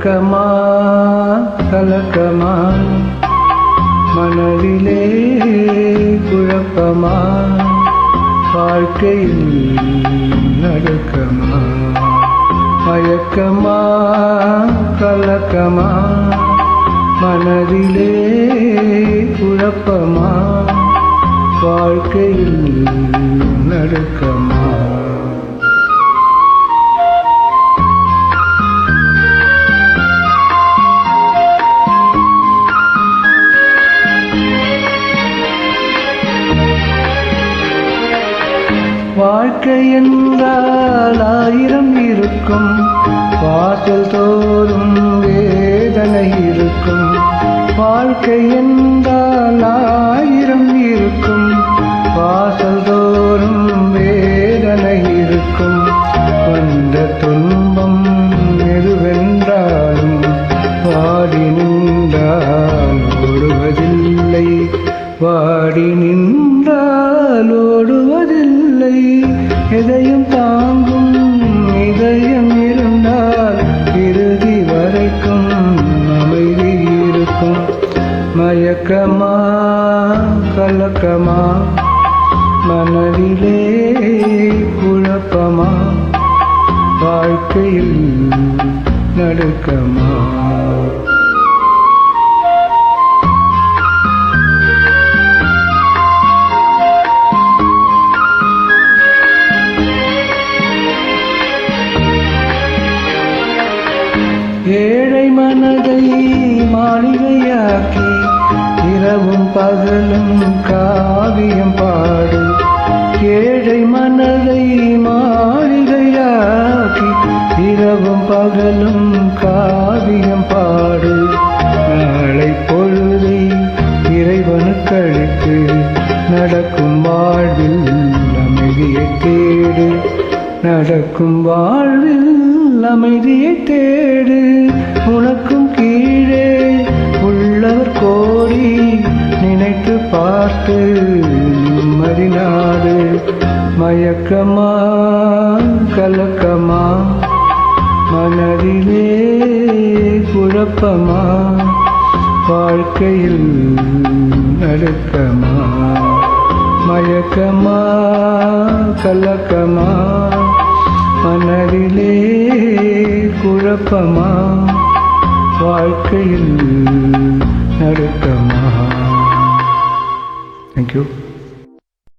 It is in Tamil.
மயக்கமா கலக்கமா மனதிலே குழப்பமா வாழ்க்கையில் நடுக்கமா மயக்கமா கலக்கமா மனதிலே குழப்பமா வாழ்க்கையில் நடுக்கமா வாழ்க்கை என்றால் 1000 இருக்கும், வாசல் தோறும் வேதனை இருக்கும். வாழ்க்கை என்றால் 1000 இருக்கும், வாசல் தோறும் வேதனை இருக்கும். வந்த துன்பம் எதுவென்றாலும் வாடி நின்றால் ஓடுவதில்லை, வாடி நின்றால் ஓடுவதில்லை. எதையும் தாங்கும் இதயம் இருந்தால் இறுதி வரைக்கும் அமைதி இருக்கும். மயக்கமா கலக்கமா மனதிலே குழப்பமா வாழ்க்கையில் நடுக்கமா. ஏழை மனதை மாளிகையாக்கி இரவும் பகலும் காவியம் பாடு. ஏழை மனதை மாளிகையாக்கி இரவும் பகலும் காவியம் பாடு. நாளை பொழுதை இறைவனுக்களித்து நடக்கும் வாழ்வில் அமைதியை தேடு, நடக்கும் வாழ்வில் அமைதியை தேடு. உனக்கும் கீழே உள்ளவர் கோடி நினைத்து பார்த்து நிம்மதி நாடு. மயக்கமா கலக்கமா மனதிலே குழப்பமா வாழ்க்கையில் நடுக்கமா. மயக்கமா கலக்கமா மனதிலே குழப்பமா வாழ்க்கையில் நடுக்கமா. Thank you.